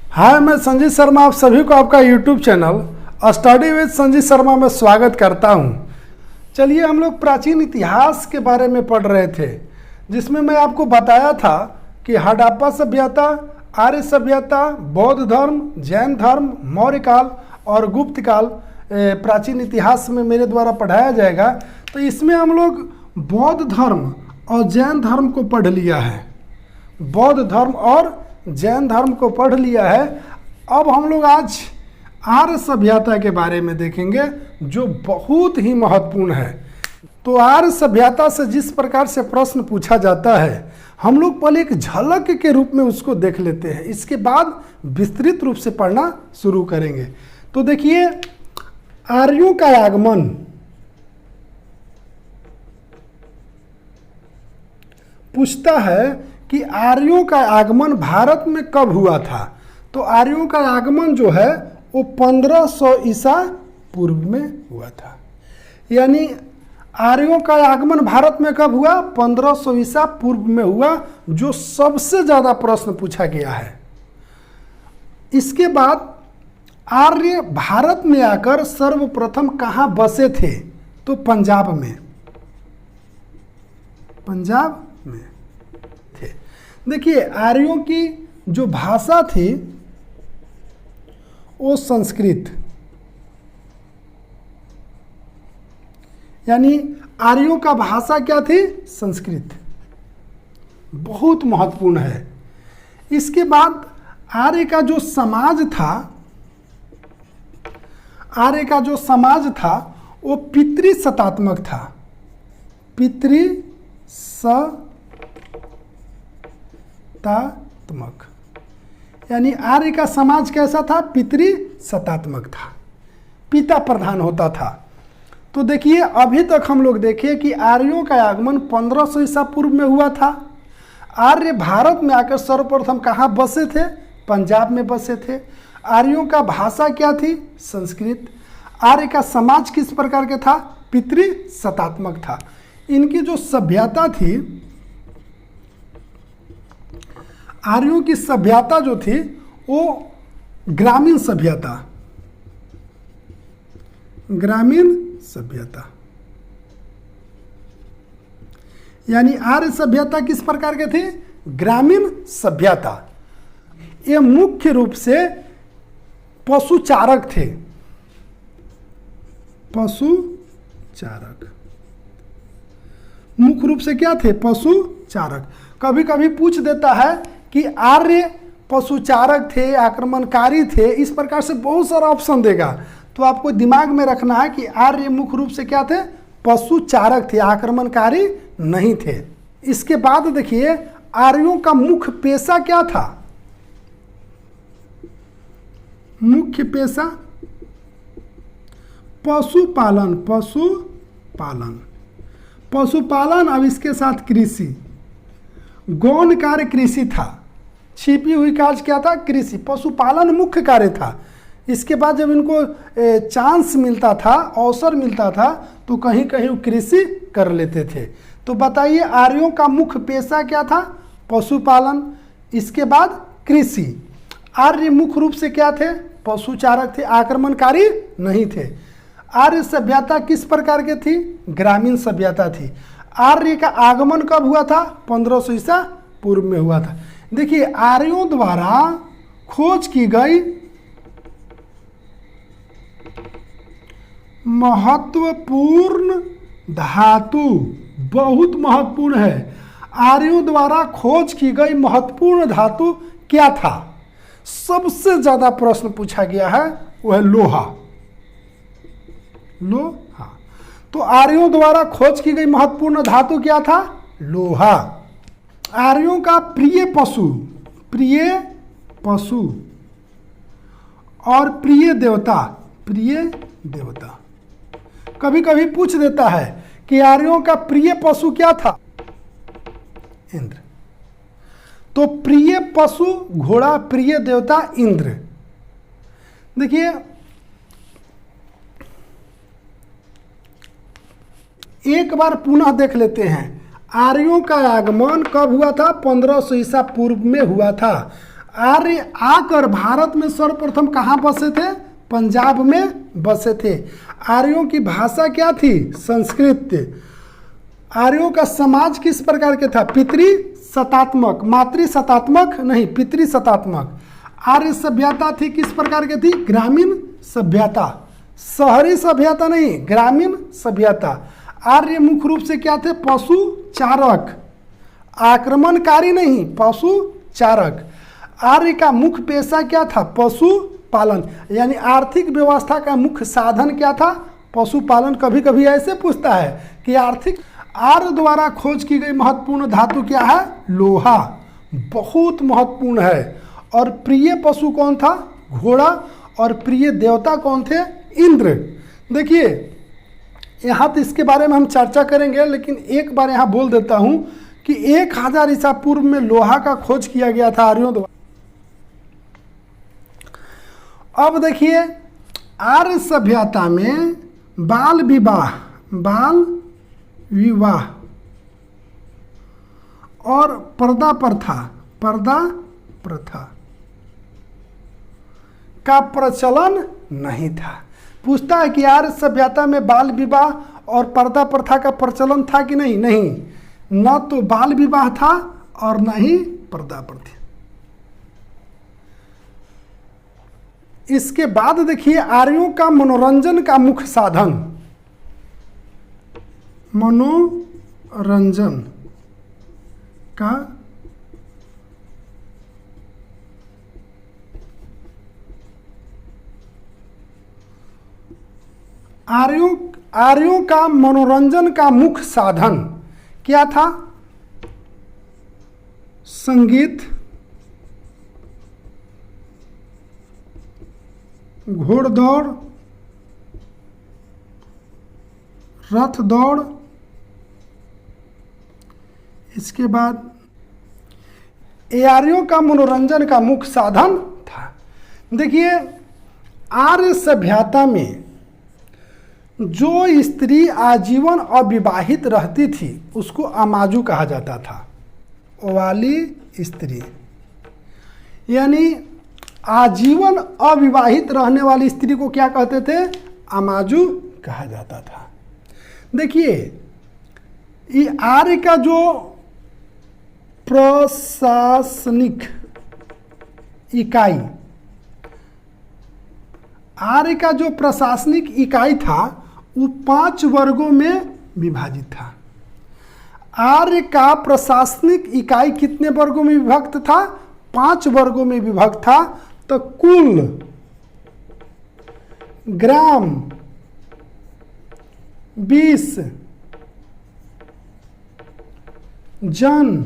हाय, मैं संजीत शर्मा आप सभी को आपका YouTube channel study with Sanjeet Sharma में स्वागत करता हूं। चलिए, हम लोग प्राचीन इतिहास के बारे में पढ़ रहे थे, जिसमें मैं आपको बताया था कि हड़प्पा सभ्यता, आर्य सभ्यता, बौद्ध धर्म, जैन धर्म, मौर्य काल और गुप्त काल प्राचीन इतिहास में मेरे द्वारा पढ़ाया जाएगा। तो इसमें हम लोग बौद्ध धर्म और जैन धर्म को पढ़ लिया है। बौद्ध धर्म और जैन धर्म को पढ़ लिया है। अब हम लोग आज आर्य सभ्यता के बारे में देखेंगे, जो बहुत ही महत्वपूर्ण है। तो आर्य सभ्यता से जिस प्रकार से प्रश्न पूछा जाता है, हम लोग पहले एक झलक के रूप में उसको देख लेते हैं, इसके बाद विस्तृत रूप से पढ़ना शुरू करेंगे। तो देखिए, आर्यों का आगमन पूछता है कि आर्यों का आगमन भारत में कब हुआ था। तो आर्यों का आगमन जो है वो 1500 ईसा पूर्व में हुआ था। यानी आर्यों का आगमन भारत में कब हुआ? 1500 ईसा पूर्व में हुआ, जो सबसे ज़्यादा प्रश्न पूछा गया है। इसके बाद आर्य भारत में आकर सर्वप्रथम कहाँ बसे थे? तो पंजाब में। पंजाब में थे। देखिए, आर्यों की जो भाषा थी वो संस्कृत, यानी आर्यों का भाषा क्या थी? संस्कृत। बहुत महत्वपूर्ण है। इसके बाद आर्य का जो समाज था, आर्य का जो समाज था वो पितृसत्तात्मक था। पितृसत्तात्मक, यानी आर्य का समाज कैसा था? पितृसत्तात्मक था, पिता प्रधान होता था। तो देखिए, अभी तक हम लोग देखें कि आर्यों का आगमन 1500 ईसा पूर्व में हुआ था। आर्य भारत में आकर सर्वप्रथम कहाँ बसे थे? पंजाब में बसे थे। आर्यों का भाषा क्या थी? संस्कृत। आर्य का समाज किस प्रकार का था? पितृसत्तात्मक था। इनकी जो सभ्यता थी, आर्यों की सभ्यता जो थी वो ग्रामीण सभ्यता, ग्रामीण सभ्यता, यानी आर्य सभ्यता किस प्रकार के थी? ग्रामीण सभ्यता। ये मुख्य रूप से पशुचारक थे। पशुचारक मुख्य रूप से क्या थे? पशुचारक। कभी कभी पूछ देता है कि आर्य पशुचारक थे, आक्रमणकारी थे, इस प्रकार से बहुत सारा ऑप्शन देगा। तो आपको दिमाग में रखना है कि आर्य मुख्य रूप से क्या थे? पशुचारक थे, आक्रमणकारी नहीं थे। इसके बाद देखिए, आर्यों का मुख्य पेशा क्या था? मुख्य पेशा पशुपालन। पशुपालन, पशुपालन। अब इसके साथ कृषि, गौण कार्य कृषि था। छिपी हुई कार्य क्या था? कृषि। पशुपालन मुख्य कार्य था। इसके बाद जब इनको चांस मिलता था, अवसर मिलता था, तो कहीं कहीं वो कृषि कर लेते थे। तो बताइए, आर्यों का मुख्य पेशा क्या था? पशुपालन। इसके बाद कृषि। आर्य मुख्य रूप से क्या थे? पशुचारक थे, आक्रमणकारी नहीं थे। आर्य सभ्यता किस प्रकार के थी? ग्रामीण सभ्यता थी। आर्य का आगमन कब हुआ था? 1500 ईसा पूर्व में हुआ था। देखिए, आर्यों द्वारा खोज की गई महत्वपूर्ण धातु, बहुत महत्वपूर्ण है। आर्यों द्वारा खोज की गई महत्वपूर्ण धातु क्या था? सबसे ज्यादा प्रश्न पूछा गया है वो है लोहा। लोहा। तो आर्यों द्वारा खोज की गई महत्वपूर्ण धातु क्या था? लोहा। आर्यों का प्रिय पशु, प्रिय पशु और प्रिय देवता, प्रिय देवता। कभी कभी पूछ देता है कि आर्यों का प्रिय पशु क्या था? इंद्र। तो प्रिय पशु घोड़ा, प्रिय देवता इंद्र। देखिए, एक बार पुनः देख लेते हैं। आर्यों का आगमन कब हुआ था? 1500 ईसा पूर्व में हुआ था। आर्य आकर भारत में सर्वप्रथम कहाँ बसे थे? पंजाब में बसे थे। आर्यों की भाषा क्या थी? संस्कृत। आर्यों का समाज किस प्रकार के था? पितृसत्तात्मक, मातृसत्तात्मक नहीं, पितृसत्तात्मक। आर्य सभ्यता थी किस प्रकार की थी? ग्रामीण सभ्यता, शहरी सभ्यता नहीं, ग्रामीण सभ्यता। आर्य मुख्य रूप से क्या थे? पशु चारक, आक्रमणकारी नहीं, पशु चारक। आर्य का मुख्य पेशा क्या था? पशु पालन, यानी आर्थिक व्यवस्था का मुख्य साधन क्या था? पशुपालन। कभी कभी ऐसे पूछता है कि आर्थिक आर्य द्वारा खोज की गई महत्वपूर्ण धातु क्या है? लोहा, बहुत महत्वपूर्ण है। और प्रिय पशु कौन था? घोड़ा। और प्रिय देवता कौन थे? इंद्र। देखिए यहाँ तो इसके बारे में हम चर्चा करेंगे, लेकिन एक बार यहाँ बोल देता हूँ कि 1000 ईसा पूर्व में लोहा का खोज किया गया था आर्यों द्वारा। अब देखिए आर्य सभ्यता में बाल विवाह और पर्दा प्रथा का प्रचलन नहीं था। पूछता है कि आर्य सभ्यता में बाल विवाह और पर्दा प्रथा का प्रचलन था कि नहीं? नहीं, न तो बाल विवाह था और न ही पर्दा प्रथा। इसके बाद देखिए आर्यों का मनोरंजन का मुख्य साधन, मनोरंजन का आर्यों का मनोरंजन का मुख्य साधन क्या था? संगीत, घोड़दौड़, रथ दौड़। इसके बाद आर्यों का मनोरंजन का मुख्य साधन था। देखिए आर्य सभ्यता में जो स्त्री आजीवन अविवाहित रहती थी उसको अमाजु कहा जाता था, वाली स्त्री, यानी आजीवन अविवाहित रहने वाली स्त्री को क्या कहते थे? अमाजु कहा जाता था। देखिए ये आर्य का जो प्रशासनिक इकाई, आर्य का जो प्रशासनिक इकाई था वो 5 वर्गों में विभाजित था। आर्य का प्रशासनिक इकाई कितने वर्गों में विभक्त था? 5 वर्गों में विभक्त था। तो कुल, ग्राम, 20, जन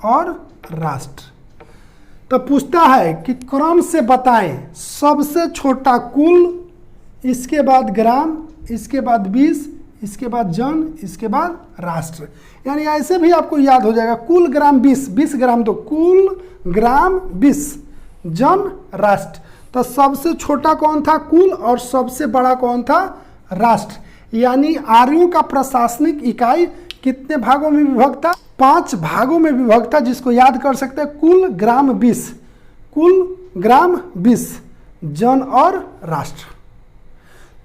और राष्ट्र। तो पूछता है कि क्रम से बताएं, सबसे छोटा कुल, इसके बाद ग्राम, इसके बाद 20, इसके बाद जन, इसके बाद राष्ट्र। यानी ऐसे भी आपको याद हो जाएगा, कुल ग्राम 20, 20 ग्राम, तो कुल ग्राम 20, जन राष्ट्र। तो सबसे छोटा कौन था? कुल। और सबसे बड़ा कौन था? राष्ट्र। यानी आर्यों का प्रशासनिक इकाई कितने भागों में विभक्त था? 5 भागों में विभक्त था, जिसको याद कर सकते हैं। कुल ग्राम 20, कुल ग्राम 20, जन और राष्ट्र।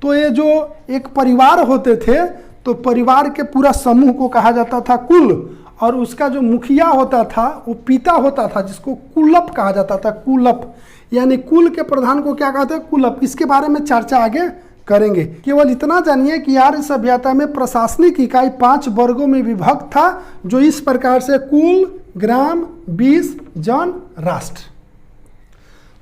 तो ये जो एक परिवार होते थे, तो परिवार के पूरा समूह को कहा जाता था कुल, और उसका जो मुखिया होता था वो पिता होता था, जिसको कुलप कहा जाता था। कुलप, यानी कुल के प्रधान को क्या कहते हैं? कुलप। इसके बारे में चर्चा आगे करेंगे। केवल इतना जानिए कि आर्य सभ्यता में प्रशासनिक इकाई 5 वर्गों में विभक्त था, जो इस प्रकार से कुल, ग्राम, 20, जन, राष्ट्र।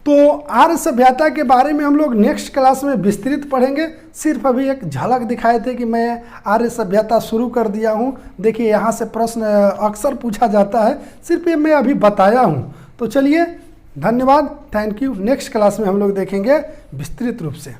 तो आर्य सभ्यता के बारे में हम लोग नेक्स्ट क्लास में विस्तृत पढ़ेंगे। सिर्फ अभी एक झलक दिखाए थे कि मैं आर्य सभ्यता शुरू कर दिया हूँ। देखिए यहाँ से प्रश्न अक्सर पूछा जाता है, सिर्फ ये मैं अभी बताया हूँ। तो चलिए, धन्यवाद, थैंक यू। नेक्स्ट क्लास में हम लोग देखेंगे विस्तृत रूप से।